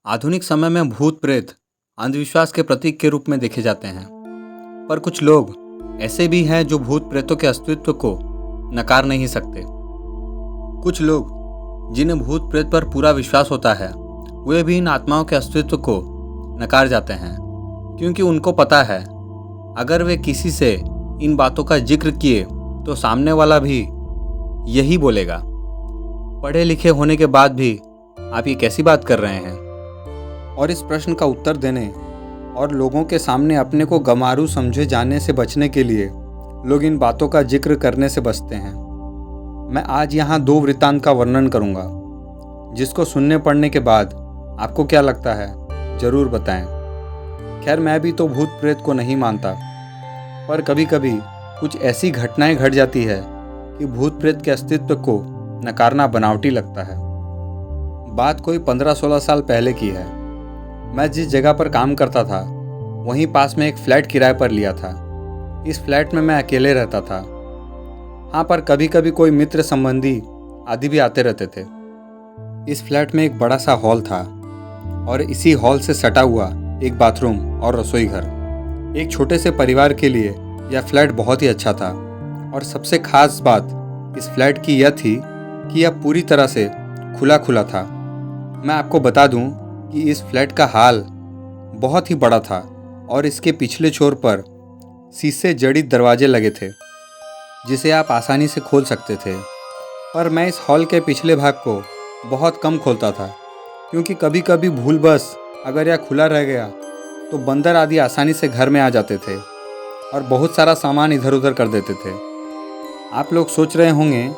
आधुनिक समय में भूत प्रेत अंधविश्वास के प्रतीक के रूप में देखे जाते हैं। पर कुछ लोग ऐसे भी हैं जो भूत प्रेतों के अस्तित्व को नकार नहीं सकते। कुछ लोग जिन्हें भूत प्रेत पर पूरा विश्वास होता है वे भी इन आत्माओं के अस्तित्व को नकार जाते हैं, क्योंकि उनको पता है अगर वे किसी से इन बातों का जिक्र किए तो सामने वाला भी यही बोलेगा। पढ़े लिखे होने के बाद भी आप ये कैसी बात कर रहे हैं? और इस प्रश्न का उत्तर देने और लोगों के सामने अपने को गंवारू समझे जाने से बचने के लिए लोग इन बातों का जिक्र करने से बचते हैं। मैं आज यहाँ दो वृत्तांत का वर्णन करूँगा, जिसको सुनने पढ़ने के बाद आपको क्या लगता है ज़रूर बताएं। खैर, मैं भी तो भूत प्रेत को नहीं मानता, पर कभी कभी कुछ ऐसी घटनाएं घट जाती है कि भूत प्रेत के अस्तित्व को नकारना बनावटी लगता है। बात कोई 15-16 साल पहले की है। मैं जिस जगह पर काम करता था वहीं पास में एक फ्लैट किराए पर लिया था। इस फ्लैट में मैं अकेले रहता था। हाँ, पर कभी कभी कोई मित्र संबंधी आदि भी आते रहते थे। इस फ्लैट में एक बड़ा सा हॉल था और इसी हॉल से सटा हुआ एक बाथरूम और रसोई घर। एक छोटे से परिवार के लिए यह फ्लैट बहुत ही अच्छा था। और सबसे खास बात इस फ्लैट की यह थी कि यह पूरी तरह से खुला खुला था। मैं आपको बता दूं कि इस फ्लैट का हाल बहुत ही बड़ा था और इसके पिछले छोर पर शीशे जड़ित दरवाजे लगे थे, जिसे आप आसानी से खोल सकते थे। पर मैं इस हॉल के पिछले भाग को बहुत कम खोलता था, क्योंकि कभी कभी भूलवश अगर यह खुला रह गया तो बंदर आदि आसानी से घर में आ जाते थे और बहुत सारा सामान इधर उधर कर देते थे। आप लोग सोच रहे होंगे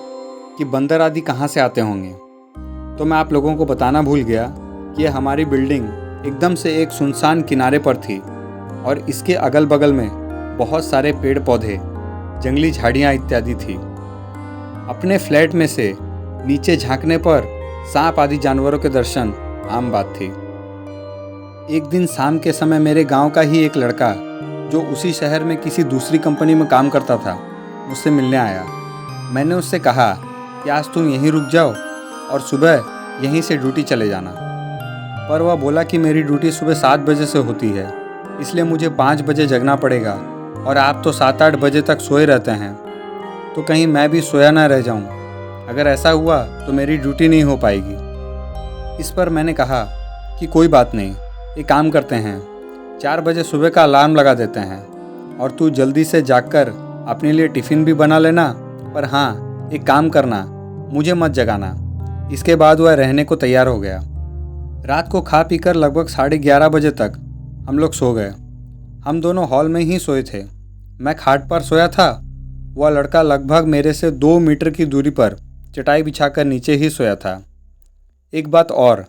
कि बंदर आदि कहाँ से आते होंगे, तो मैं आप लोगों को बताना भूल गया कि यह हमारी बिल्डिंग एकदम से एक सुनसान किनारे पर थी और इसके अगल बगल में बहुत सारे पेड़ पौधे, जंगली झाड़ियाँ इत्यादि थी। अपने फ्लैट में से नीचे झांकने पर सांप आदि जानवरों के दर्शन आम बात थी। एक दिन शाम के समय मेरे गांव का ही एक लड़का, जो उसी शहर में किसी दूसरी कंपनी में काम करता था, मुझसे मिलने आया। मैंने उससे कहा कि आज तुम यहीं रुक जाओ और सुबह यहीं से ड्यूटी चले जाना। पर वह बोला कि मेरी ड्यूटी सुबह 7 बजे से होती है, इसलिए मुझे 5 बजे जगना पड़ेगा और आप तो 7-8 बजे तक सोए रहते हैं, तो कहीं मैं भी सोया ना रह जाऊं। अगर ऐसा हुआ तो मेरी ड्यूटी नहीं हो पाएगी। इस पर मैंने कहा कि कोई बात नहीं, एक काम करते हैं, 4 बजे सुबह का अलार्म लगा देते हैं और तू जल्दी से जाकर अपने लिए टिफ़िन भी बना लेना। पर हाँ, एक काम करना, मुझे मत जगाना। इसके बाद वह रहने को तैयार हो गया। रात को खा पीकर लगभग 11:30 बजे तक हम लोग सो गए। हम दोनों हॉल में ही सोए थे। मैं खाट पर सोया था, वह लड़का लगभग मेरे से 2 मीटर की दूरी पर चटाई बिछाकर नीचे ही सोया था। एक बात और,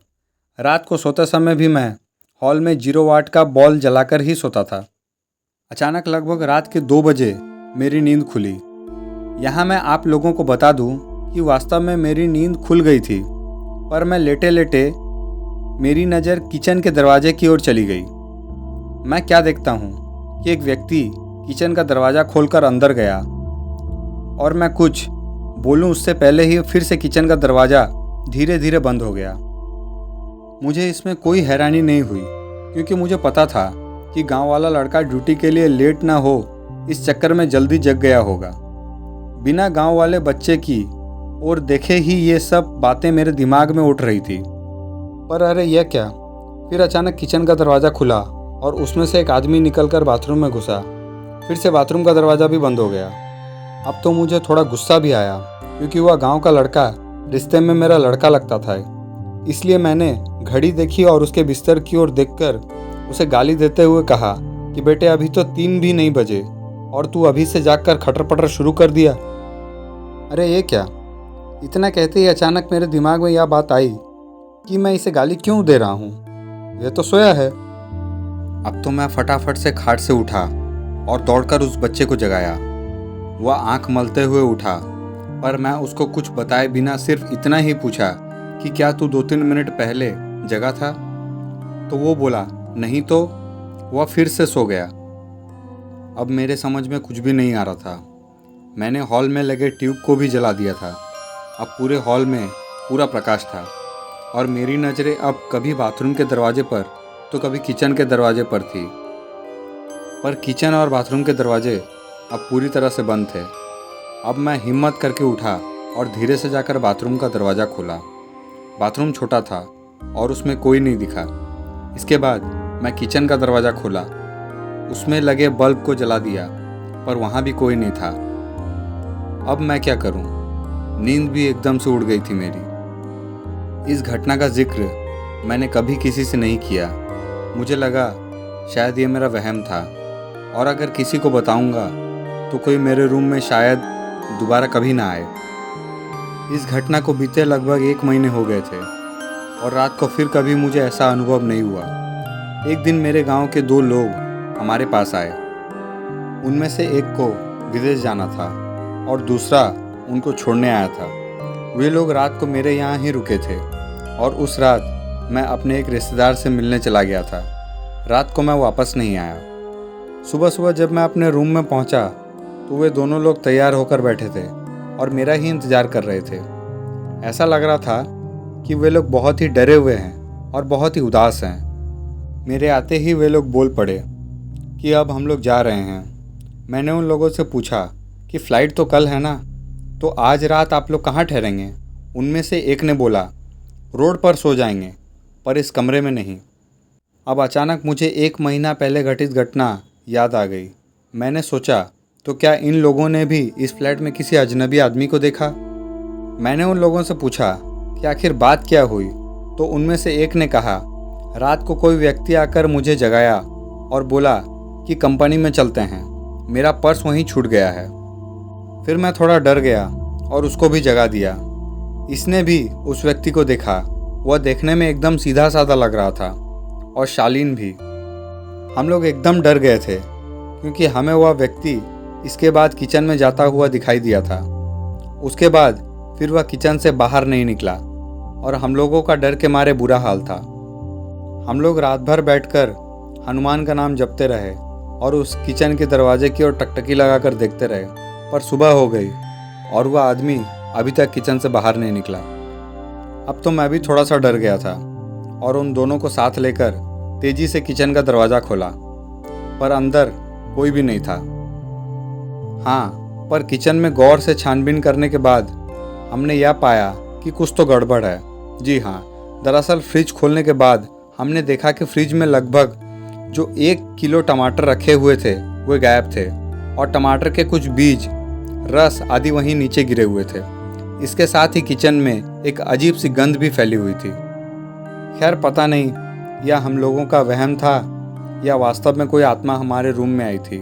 रात को सोते समय भी मैं हॉल में 0 वाट का बॉल जलाकर ही सोता था। अचानक लगभग रात के 2 बजे मेरी नींद खुली। यहाँ मैं आप लोगों को बता दूँ कि वास्तव में मेरी नींद खुल गई थी, पर मैं लेटे लेटे मेरी नज़र किचन के दरवाजे की ओर चली गई। मैं क्या देखता हूँ कि एक व्यक्ति किचन का दरवाज़ा खोलकर अंदर गया और मैं कुछ बोलूँ उससे पहले ही फिर से किचन का दरवाज़ा धीरे धीरे बंद हो गया। मुझे इसमें कोई हैरानी नहीं हुई, क्योंकि मुझे पता था कि गांव वाला लड़का ड्यूटी के लिए लेट ना हो इस चक्कर में जल्दी जग गया होगा। बिना गांव वाले बच्चे की और देखे ही ये सब बातें मेरे दिमाग में उठ रही थी। पर अरे यह क्या, फिर अचानक किचन का दरवाज़ा खुला और उसमें से एक आदमी निकलकर बाथरूम में घुसा। फिर से बाथरूम का दरवाज़ा भी बंद हो गया। अब तो मुझे थोड़ा गुस्सा भी आया, क्योंकि वह गांव का लड़का रिश्ते में मेरा लड़का लगता था। इसलिए मैंने घड़ी देखी और उसके बिस्तर की ओर देखकर उसे गाली देते हुए कहा कि बेटे, अभी तो 3 भी नहीं बजे और तू अभी से जागकर खटर पटर शुरू कर दिया। अरे ये क्या, इतना कहते ही अचानक मेरे दिमाग में यह बात आई कि मैं इसे गाली क्यों दे रहा हूँ, यह तो सोया है। अब तो मैं फटाफट से खाट से उठा और दौड़कर उस बच्चे को जगाया। वह आंख मलते हुए उठा, पर मैं उसको कुछ बताए बिना सिर्फ इतना ही पूछा कि क्या तू 2-3 मिनट पहले जगा था? तो वो बोला नहीं, तो वह फिर से सो गया। अब मेरे समझ में कुछ भी नहीं आ रहा था। मैंने हॉल में लगे ट्यूब को भी जला दिया था। अब पूरे हॉल में पूरा प्रकाश था और मेरी नज़रें अब कभी बाथरूम के दरवाजे पर तो कभी किचन के दरवाजे पर थी। पर किचन और बाथरूम के दरवाजे अब पूरी तरह से बंद थे। अब मैं हिम्मत करके उठा और धीरे से जाकर बाथरूम का दरवाज़ा खोला। बाथरूम छोटा था और उसमें कोई नहीं दिखा। इसके बाद मैं किचन का दरवाज़ा खोला, उसमें लगे बल्ब को जला दिया, पर वहाँ भी कोई नहीं था। अब मैं क्या करूँ? नींद भी एकदम से उड़ गई थी मेरी। इस घटना का जिक्र मैंने कभी किसी से नहीं किया। मुझे लगा शायद ये मेरा वहम था, और अगर किसी को बताऊंगा तो कोई मेरे रूम में शायद दोबारा कभी ना आए। इस घटना को बीते लगभग 1 महीने हो गए थे और रात को फिर कभी मुझे ऐसा अनुभव नहीं हुआ। एक दिन मेरे गांव के 2 लोग हमारे पास आए। उनमें से एक को विदेश जाना था और दूसरा उनको छोड़ने आया था। वे लोग रात को मेरे यहाँ ही रुके थे और उस रात मैं अपने एक रिश्तेदार से मिलने चला गया था। रात को मैं वापस नहीं आया। सुबह सुबह जब मैं अपने रूम में पहुंचा तो वे दोनों लोग तैयार होकर बैठे थे और मेरा ही इंतज़ार कर रहे थे। ऐसा लग रहा था कि वे लोग बहुत ही डरे हुए हैं और बहुत ही उदास हैं। मेरे आते ही वे लोग बोल पड़े कि अब हम लोग जा रहे हैं। मैंने उन लोगों से पूछा कि फ़्लाइट तो कल है ना, तो आज रात आप लोग कहाँ ठहरेंगे? उनमें से एक ने बोला, रोड पर सो जाएंगे, पर इस कमरे में नहीं। अब अचानक मुझे 1 महीना पहले घटित घटना याद आ गई। मैंने सोचा, तो क्या इन लोगों ने भी इस फ्लैट में किसी अजनबी आदमी को देखा? मैंने उन लोगों से पूछा कि आखिर बात क्या हुई, तो उनमें से एक ने कहा, रात को कोई व्यक्ति आकर मुझे जगाया और बोला कि कंपनी में चलते हैं, मेरा पर्स वहीं छूट गया है। फिर मैं थोड़ा डर गया और उसको भी जगा दिया। इसने भी उस व्यक्ति को देखा। वह देखने में एकदम सीधा साधा लग रहा था और शालीन भी। हम लोग एकदम डर गए थे क्योंकि हमें वह व्यक्ति इसके बाद किचन में जाता हुआ दिखाई दिया था। उसके बाद फिर वह किचन से बाहर नहीं निकला और हम लोगों का डर के मारे बुरा हाल था। हम लोग रात भर बैठकर हनुमान का नाम जपते रहे और उस किचन के दरवाजे की ओर टकटकी लगाकर देखते रहे, पर सुबह हो गई और वह आदमी अभी तक किचन से बाहर नहीं निकला। अब तो मैं भी थोड़ा सा डर गया था और उन दोनों को साथ लेकर तेजी से किचन का दरवाज़ा खोला, पर अंदर कोई भी नहीं था। हाँ, पर किचन में गौर से छानबीन करने के बाद हमने यह पाया कि कुछ तो गड़बड़ है। जी हाँ, दरअसल फ्रिज खोलने के बाद हमने देखा कि फ्रिज में लगभग जो 1 किलो टमाटर रखे हुए थे वे गायब थे और टमाटर के कुछ बीज, रस आदि वहीं नीचे गिरे हुए थे। इसके साथ ही किचन में एक अजीब सी गंध भी फैली हुई थी। खैर पता नहीं यह हम लोगों का वहम था या वास्तव में कोई आत्मा हमारे रूम में आई थी।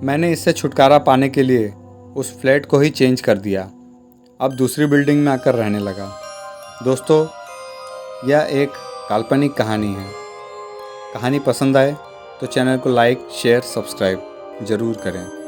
मैंने इससे छुटकारा पाने के लिए उस फ्लैट को ही चेंज कर दिया। अब दूसरी बिल्डिंग में आकर रहने लगा। दोस्तों, यह एक काल्पनिक कहानी है। कहानी पसंद आए तो चैनल को लाइक, शेयर, सब्सक्राइब ज़रूर करें।